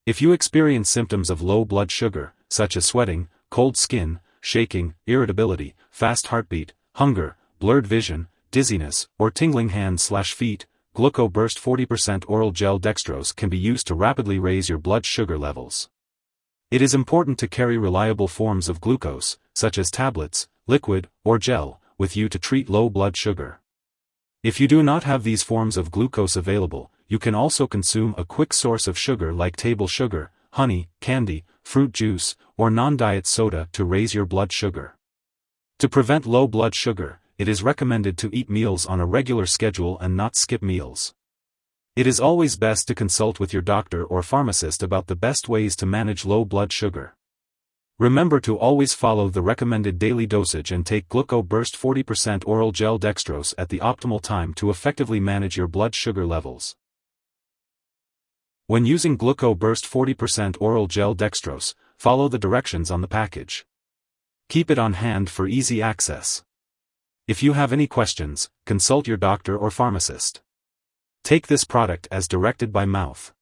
If you experience symptoms of low blood sugar, such as sweating, cold skin, shaking, irritability, fast heartbeat, hunger, blurred vision, dizziness, or tingling hands/feet, Gluco Burst 40% Oral Gel Dextrose can be used to rapidly raise your blood sugar levels. It is important to carry reliable forms of glucose, such as tablets, liquid, or gel, with you to treat low blood sugar. If you do not have these forms of glucose available, you can also consume a quick source of sugar like table sugar, honey, candy, fruit juice, or non-diet soda to raise your blood sugar. To prevent low blood sugar, it is recommended to eat meals on a regular schedule and not skip meals. It is always best to consult with your doctor or pharmacist about the best ways to manage low blood sugar. Remember to always follow the recommended daily dosage and take Gluco Burst 40% Oral Gel Dextrose at the optimal time to effectively manage your blood sugar levels. When using Gluco Burst 40% Oral Gel Dextrose, follow the directions on the package. Keep it on hand for easy access. If you have any questions, consult your doctor or pharmacist. Take this product as directed by mouth.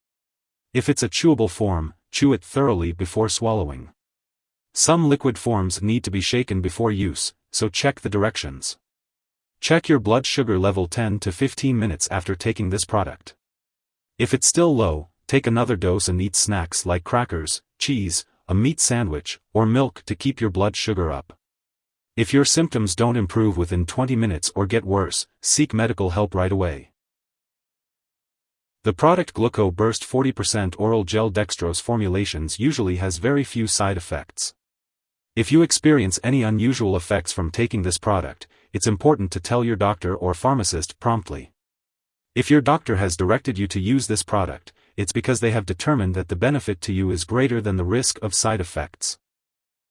If it's a chewable form, chew it thoroughly before swallowing. Some liquid forms need to be shaken before use, so check the directions. Check your blood sugar level 10 to 15 minutes after taking this product. If it's still low, take another dose and eat snacks like crackers, cheese, a meat sandwich, or milk to keep your blood sugar up. If your symptoms don't improve within 20 minutes or get worse, seek medical help right away. The product Gluco Burst 40% Oral Gel Dextrose Formulations usually has very few side effects. If you experience any unusual effects from taking this product, it's important to tell your doctor or pharmacist promptly. If your doctor has directed you to use this product, it's because they have determined that the benefit to you is greater than the risk of side effects.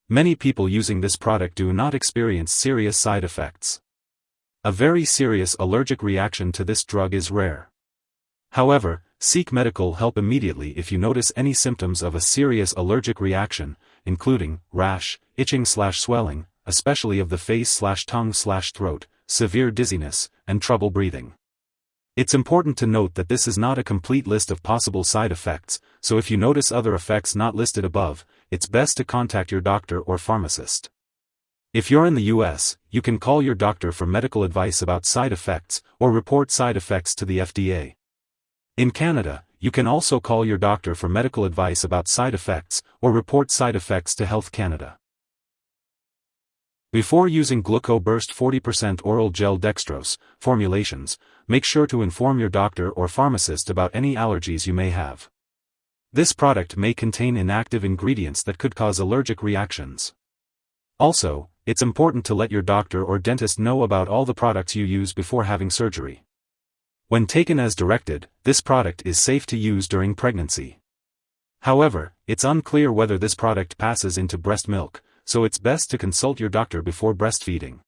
Many people using this product do not experience serious side effects. A very serious allergic reaction to this drug is rare. However, seek medical help immediately if you notice any symptoms of a serious allergic reaction, including rash, itching/swelling, especially of the face/tongue/throat, severe dizziness, and trouble breathing. It's important to note that this is not a complete list of possible side effects, so if you notice other effects not listed above, it's best to contact your doctor or pharmacist. If you're in the US, you can call your doctor for medical advice about side effects, or report side effects to the FDA. In Canada, you can also call your doctor for medical advice about side effects, or report side effects to Health Canada. Before using Gluco Burst 40% Oral Gel Dextrose Formulations, make sure to inform your doctor or pharmacist about any allergies you may have. This product may contain inactive ingredients that could cause allergic reactions. Also, it's important to let your doctor or dentist know about all the products you use before having surgery. When taken as directed, this product is safe to use during pregnancy. However, it's unclear whether this product passes into breast milk, so it's best to consult your doctor before breastfeeding.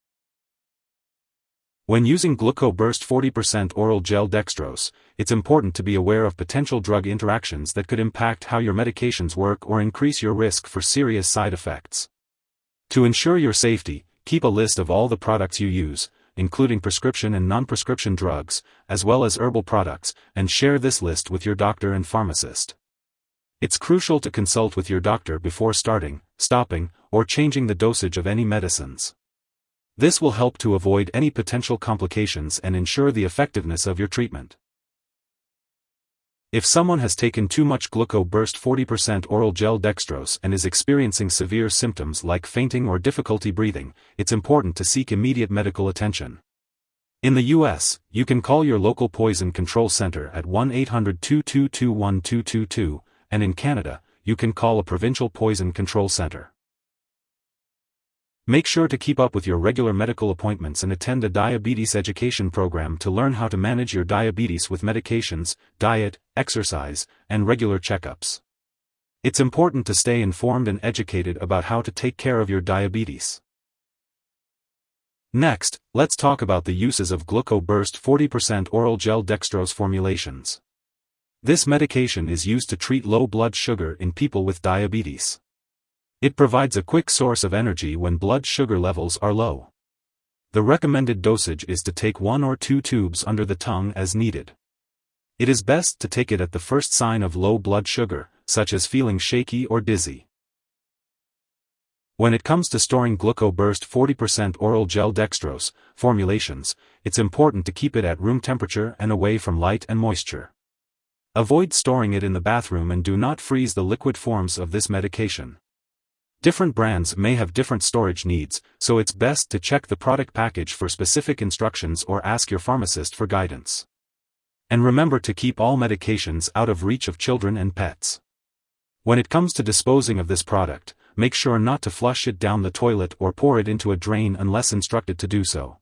When using Gluco Burst 40% Oral Gel Dextrose, it's important to be aware of potential drug interactions that could impact how your medications work or increase your risk for serious side effects. To ensure your safety, keep a list of all the products you use, including prescription and non-prescription drugs, as well as herbal products, and share this list with your doctor and pharmacist. It's crucial to consult with your doctor before starting, stopping, or changing the dosage of any medicines. This will help to avoid any potential complications and ensure the effectiveness of your treatment. If someone has taken too much Gluco Burst 40% Oral Gel Dextrose and is experiencing severe symptoms like fainting or difficulty breathing, it's important to seek immediate medical attention. In the US, you can call your local poison control center at 1-800-222-1222, and in Canada, you can call a provincial poison control center. Make sure to keep up with your regular medical appointments and attend a diabetes education program to learn how to manage your diabetes with medications, diet, exercise, and regular checkups. It's important to stay informed and educated about how to take care of your diabetes. Next, let's talk about the uses of Gluco Burst 40% Oral Gel Dextrose Formulations. This medication is used to treat low blood sugar in people with diabetes. It provides a quick source of energy when blood sugar levels are low. The recommended dosage is to take 1 or 2 tubes under the tongue as needed. It is best to take it at the first sign of low blood sugar, such as feeling shaky or dizzy. When it comes to storing Gluco Burst 40% Oral Gel Dextrose formulations, it's important to keep it at room temperature and away from light and moisture. Avoid storing it in the bathroom and do not freeze the liquid forms of this medication. Different brands may have different storage needs, so it's best to check the product package for specific instructions or ask your pharmacist for guidance. And remember to keep all medications out of reach of children and pets. When it comes to disposing of this product, make sure not to flush it down the toilet or pour it into a drain unless instructed to do so.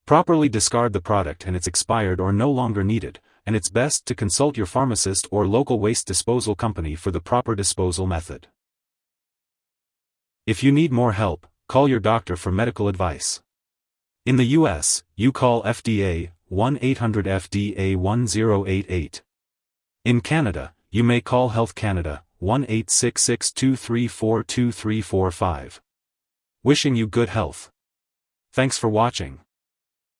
Properly discard the product and it's expired or no longer needed, and it's best to consult your pharmacist or local waste disposal company for the proper disposal method. If you need more help, call your doctor for medical advice. In the US, you call FDA 1-800-FDA-1088. In Canada, you may call Health Canada 1-866-234-2345. Wishing you good health. Thanks for watching.